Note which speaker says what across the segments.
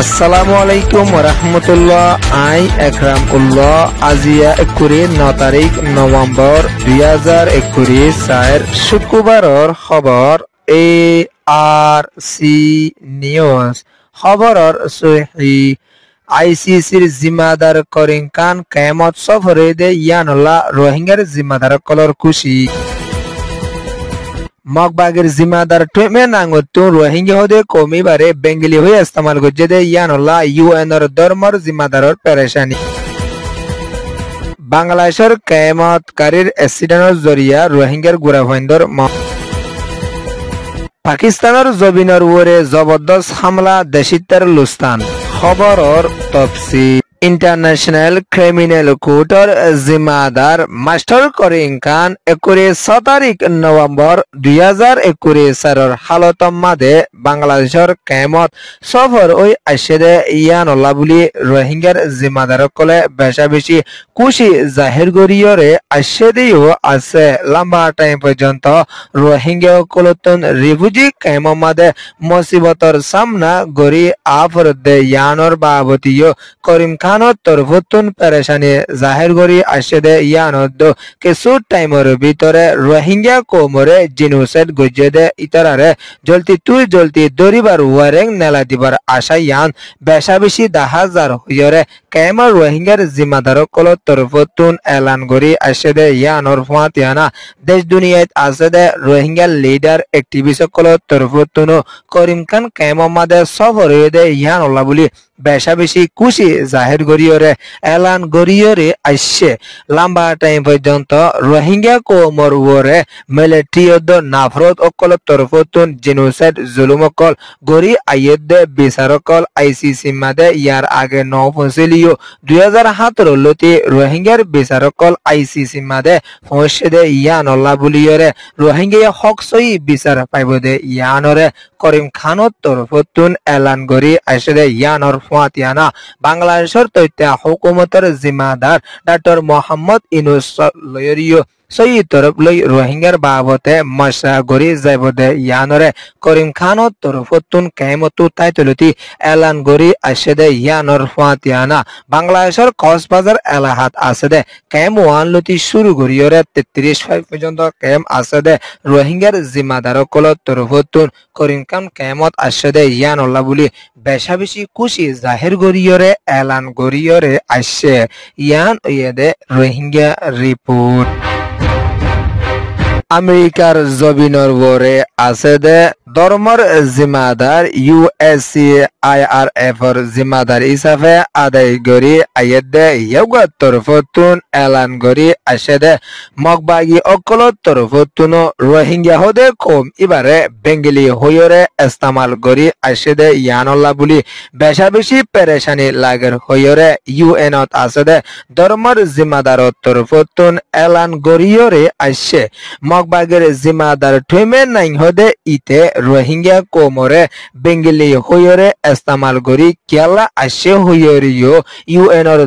Speaker 1: আসসালামু আলাইকুম ওরহমতুল্লাহ। আই একরাম উল্লাহ আজিয়া 9 তারিখ নভেম্বর 2021 শুক্রবাৰৰ খবৰ ARC নিউজ খবৰৰ সহি আইসিসির জিম্মাদার করিম খান কেয়ামত সফরে দে ইয়ানুল্লাহ রোহিঙ্গার জিম্মাদার কলর খুশি মগবাগের জিম্মাদার টুমে নাঙ্গতু রোহিঙ্গা হদে কমিবারে বেঙ্গলি হয়ে ইস্তেমাল করছে দে ইয়ানুল্লাহ ইউএনর ধর্মর জিম্মাদারর পেরেশানি বাংলাদেশের কেয়ামতকারীর অ্যাক্সিডেন্টর জরিয়া রোহিঙ্গার গুড়াভৈন্দর পাকিস্তানের জবিনের ওরে জবরদস্ত হামলা দেশিত্বের লুস্তান খবরর তফসিল ইন্টারন্যাশনাল ক্রিমিনাল কোর্টর জিম্মাদার মাস্টার করিম খান 6 তারিখ নভেম্বর 2021 হালতম মাদে বাংলাদেশের কেয়ামত সফর ওই আশেদে ইয়ানুল্লাহ বুলি রোহিঙ্গার জিম্মাদার কলে বেশা বেশি খুশি জাহির করিয়রে আশেদেও আছে লম্বা টাইম পর্যন্ত রোহিঙ্গা কলতন রিফিউজি কেয়ামত মাদে মুসিবতর সামনা গরি আফর দে ইয়ানর বাবতীয় করিম খান তরফতুন পেরেশানি জাহির করি আশেদে ইয়ানদ কিছু টাইমের ভিতরে রোহিঙ্গা কোমরে জিনোসাইড গজে দে ইতারারে জলদি দরিবার ওয়ারেং নেলা দিবার আশা ইয়ান বেশা বেশি 10,000 হইরে কেমা রোহিঙ্গার জিম্মাদার কল তরফতুন এলান করি আশেদে ইয়ানর ফাতিয়ানা দেশ দুনিয়াত আছে দে Rohingya leader activist call তরফতুন Karim Khan কেমা মাদে সফর দে ইয়ানুল্লাহ বুলি বেশা বেশি খুশি জাহির করিয়রে এলান করিয়রে আসছে লম্বা টাইম পর্যন্ত রোহিঙ্গা কোমর ওরে মিলিটারিয়দ নাফরত অকল তরফতুন জেনোসাইড জুলুম অকল গরি আইয়দ বিচারকল আইসিসি মাদে ইয়ার আগে নফসিলিও 2017 লতি রোহিঙ্গার বিচারকল আইসিসি মাদে ফসে দে ইয়ানুল্লাহ বুলিয়রে রোহিঙ্গা হক সই বিচার পাইব দে ইয়ানরে করিম খানত তরফতুন এলান করি আসে দে ইয়ানর ফাতিয়ানা বাংলাদেশের তথ্য হুকুমতের জিম্মাদার ডক্টর মোহাম্মদ ইউনূস লয়রিও সই তরফ লই রোহিঙ্গার বাবতে মশা গরি যাইব দে ইয়ানরে করিম খানত তরফতুন কেমতু তাইতলতি এলান গরি আসে দে ইয়ানর ফাতিয়ানা বাংলাদেশের কক্সবাজার এলাহাত আছে দে কেম ওয়ান লতি শুরু করিয়রে 33 পর্যন্ত কেম আছে দে রোহিঙ্গার জিম্মাদার কল তরফতুন করিম খান কেমত আসে দে ইয়ানুল্লাহ বুলি বেশা বেশি খুশি জাহির করিয়রে এলান করিয়রে আসছে ইয়ান ইয়েদে রোহিঙ্গা রিপোর্ট আমেরিকার জবিনর ওরে আছে দে ধর্মর জিম্মাদার USCIRF এর জিম্মাদার হিসাবে আদায় করি আয়েদে ইয়গত তরফতুন এলান করি আসে দে মগবাগি অকল তরফতুন রোহিঙ্গা হদে কম এবারে বেঙ্গলি হইরে ইস্তেমাল করি আসে দে ইয়ানুল্লাহ বুলি বেশা বেশি পেরেশানি লাগের হইরে ইউএনত আছে দে ধর্মর জিম্মাদার তরফতুন এলান করিয়রে আসছে মগবাগের জিম্মাদার ঠেমে নাই হদে ইতে রোহিঙ্গা কোমরে বেঙ্গলি হইরে ইস্তেমাল করি কেলা আসে হইরিও ইউএনর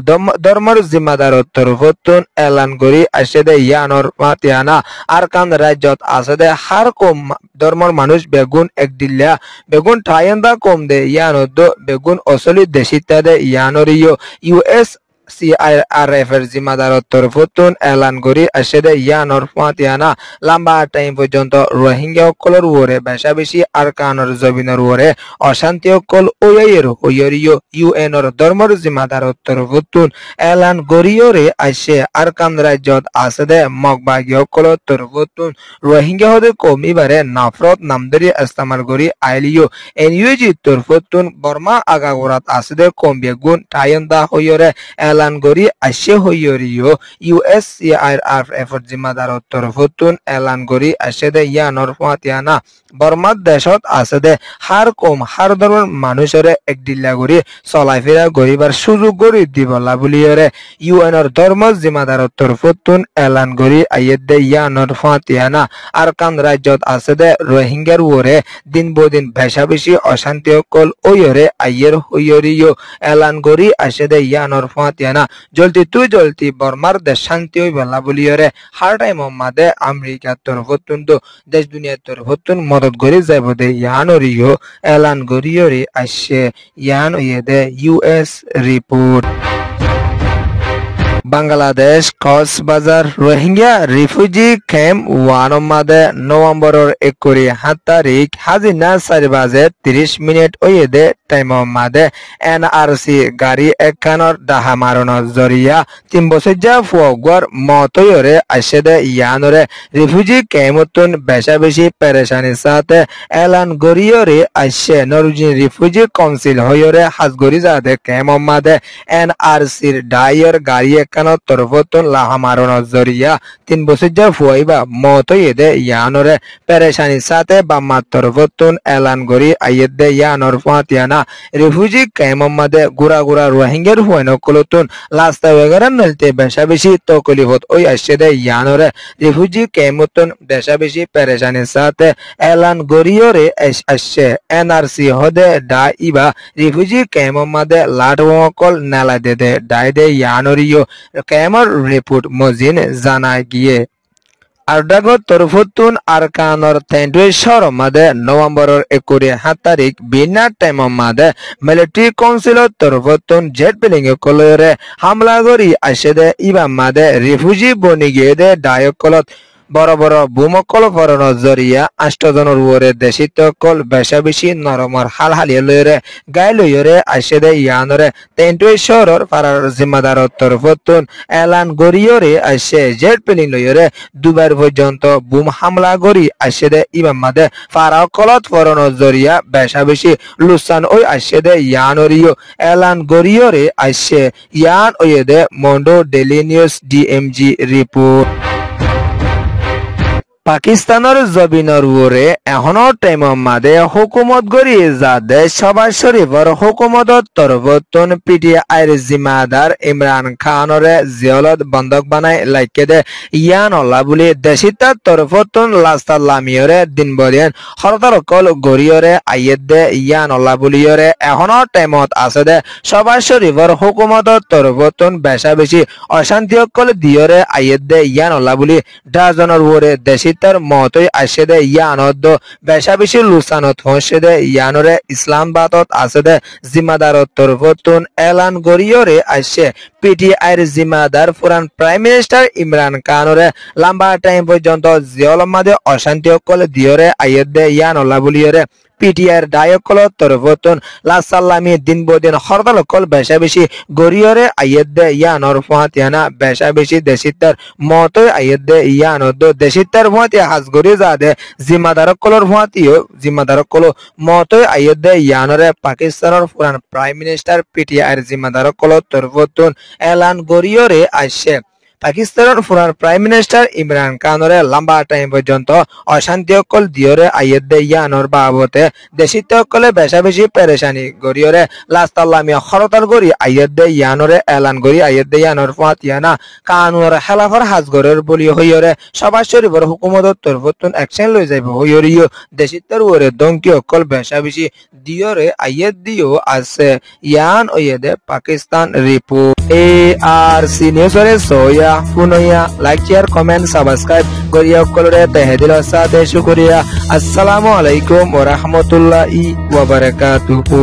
Speaker 1: ধর্মর জিম্মাদার তরফতুন এলান করি আসে দে ইয়ানর মাতিয়ানা আরকান রাজ্যত আছে দে হার কম ধর্মর মানুষ বেগুন একদিল্লা বেগুন ঠায়ন্দা কম দে ইয়ানদ বেগুন অসলি দেশিতা দে ইয়ানরিও USCIRF এর জিম্মাদার তরফতুন এলান করি আসে দে ইয়ানর ফাতিয়ানা লম্বা টাইম পর্যন্ত রোহিঙ্গা কলর ওরে বেশা বেশি আরকানর জবিনর ওরে অশান্তি কল ওয়ের হইরিও ইউএনর ধর্মর জিম্মাদার তরফতুন এলান করিয়রে আসে আরকান রাজ্যত আছে দে মগবাগী কল তরফতুন রোহিঙ্গা হদে কমিবারে নাফরত নামদারি ইস্তেমাল করি আইলিও এনইউজি তরফতুন বর্মা আগাগোড়াত আছে দে কম বেগুন টায়ন্দা হইরে এলান করি আসে হইরিও USCIRF এর জিম্মাদার তরফতুন এলান করি আসে দে ইয়ানর ফাতিয়ানা বর্মার দেশত আছে দে হার কম হার ধর্মের মানুষরে একদিল্লা করি চলাফেরা করিবার সুযোগ করি দিবলা বুলিয়রে ইউএনর ধর্ম জিম্মাদার তরফতুন এলান করি আইয়েদ দে ইয়ানর ফাতিয়ানা আরকান রাজ্যত আছে দে রোহিঙ্গার ওরে দিন বদিন বেশা বেশি অশান্তি কল ওয়রে আইয়ের হইরিও এলান করি আসে দে ইয়ানর ফাতিয়ানা ফুয়াতিয়ানা জলতি বর্মার দেশ শান্তি হই বলা বলিয়রে হার টাইম মাদে আমেরিকার তরফতুন তো দেশ দুনিয়ার তরফতুন মদত করে যাইব দে ইয়ানরিও এলান গরিয়রে আসছে ইয়ান ইয়ে দে US report Bangladesh Cox's Bazar Rohingya refugee camp ওয়ানমাদে নভেম্বরের 7 তারিখ হাজিনা 4:30 ওয়েদে টাইম মাদে এনআরসি গাড়ি একখানর ডাহা মারণর জরিয়া 3 বছর যা ফুয়ার মতয়রে আসে দে ইয়ানরে রিফিউজি ক্যাম্পতুন বেশা বেশি পেরেশানির সাথে এলান গরিয়রে আসে নরওয়েজিয়ান রিফিউজি কাউন্সিল হয়রে হাজগরি যাদে ক্যাম্প মাদে এনআরসির ডাইয়ের গাড়ি একখানর তরফতুন লাহা মারণর জরিয়া 3 বছর যা ফুয়াইবা মতয়দে ইয়ানরে পেরেশানির সাথে বাম্মার তরফতুন এলান গরি আইয়েদে ইয়ানর ফাতিয়ানা রিফিউজি ক্যাম্প মাদে গুড়া রোহিঙ্গার হুয়ানকলতুন লাস্তা ওয়েগারা নলতে বেশা বেশি তকলিফত ওই আসছে দে ইয়ানরে রিফিউজি ক্যাম্পতুন দেশা বেশি পেরেশানির সাথে এলান গরিয়রে আসছে এনআরসি হদে ডা ইবা রিফিউজি ক্যাম্প মাদে লাটওয়াকল নালা দে ডাইদে ইয়ানরিও ক্যাম্পর রিপোর্ট মজিন জানা গিয়ে আরডাগত তরফতুন আরকানর তেন্ডুয়েশ্বর মাদে নভেম্বরের 7 তারিখ বিনা টাইম মাদে মিলিটারি কাউন্সিলর তরফতুন জেট প্লেন কলরে হামলা করি আসে দে ইবা মাদে রিফিউজি বনি গিয়ে দে ডায়কলত বড় ভূমকল ফরণর জরিয়া 8 জনের উপরে দেশিতকল বেশা বেশি নরমর হালহালিয়ে লইরে গাই লইরে আসে দে ইয়ানরে তেন্ডুয়েশ্বরের ফারার জিম্মাদারর তরফতুন এলান গরিয়রে আসে জেট প্লেন লইরে দুবার পর্যন্ত বুম হামলা করি আসে দে ইমাম মাদে ফারাকলত ফরণর জরিয়া বেশা বেশি লুসান ওই আসে দে ইয়ানরিও এলান গরিয়রে আসে ইয়ান ওয়েদে মন্ডো ডেইলি নিউজ ডিএমজি রিপোর্ট পাকিস্তানের জবিনের উপরে এখনো টাইম মাদে হুকুমত গড়ি যাদে সবার শরীফর হুকুমতর তরফতুন পিটিআইর জিম্মাদার ইমরান খানরে জিয়লত বন্ধক বানাই লাইকে দে ইয়ান অল্লা বলি দেশিতার তরফতুন লাস্তার লামিয়রে দিন বলিয়েন হরতারকল গড়িয়রে আইয়ের দে ইয়ান অল্লা বলিয়রে এখনো টাইমত আছে দে সবার শরীফর হুকুমতর তরফতুন বেশা বেশি অশান্তি অকল দিয়রে আইয়ের দে ইয়ান অল্লা বলি ডাজনের উপরে দেশি তার মতই আসে দে ইয়ানদ বেশা বেশি লুসানত হসে দে ইয়ানরে ইসলামাবাদত আছে দে জিম্মাদারত তরফতুন এলান গরিয়রে আসে পিটিআইর জিম্মাদার পুরান প্রাইম মিনিস্টার ইমরান খানরে লম্বা টাইম পর্যন্ত জিয়লমাদে অশান্তি অকল দিয়রে আইয়ের দে ইয়ান অল্লা বলিয়রে পিটিআইর ডায়কল তরফতুন লাসাল্লামি দিন বদিন হরতালকল বেশা বেশি গরিয়রে আইয়ের দে ইয়ানর ফাতিয়ানা বেশা বেশি দেশিতার মতই আইয়ের দে ইয়ানদ দেশিতার ফাতিয়া হাজগরি যাদে জিম্মাদারকলর ফাতিও জিম্মাদারকল মতই আইয়ের দে ইয়ানরে পাকিস্তানের পুরান প্রাইম মিনিস্টার পিটিআইর জিম্মাদারকল তরফতুন এলান গরিয়রে আসে পাকিস্তানের পুরান প্রাইম মিনিস্টার ইমরান খানরে লম্বা টাইম পর্যন্ত অশান্তি অকল দিয়রে আইয়ের দে ইয়ানর বাবতে দেশিত অকলে বেশা বেশি পেরেশানি গরিয়রে লাস্তাল্লামিয়া হরতাল গরি আইয়ের দে ইয়ানরে এলান গরি আইয়ের দে ইয়ানর ফাতিয়ানা কানুর খেলাফর হাজগরের বলি হইয়রে সবার শরীফর হুকুমতর তরফতুন অ্যাকশন লই যাইব হইয়রিও দেশিতের উপরে দঙ্কি অকল বেশা বেশি দিয়রে আইয়ের দিও আছে ইয়ান ওয়েদে পাকিস্তান রিপোর্ট ARC নিউজরে সোয়া পুনয়া লাইক শেয়ার কমেন্ট সাবস্ক্রাইব করিয়া কলরে তেহেদিল সাথে শুকরিয়া আসসালামু আলাইকুম ওয়া রাহমাতুল্লাহি ওয়া বারাকাতুহু।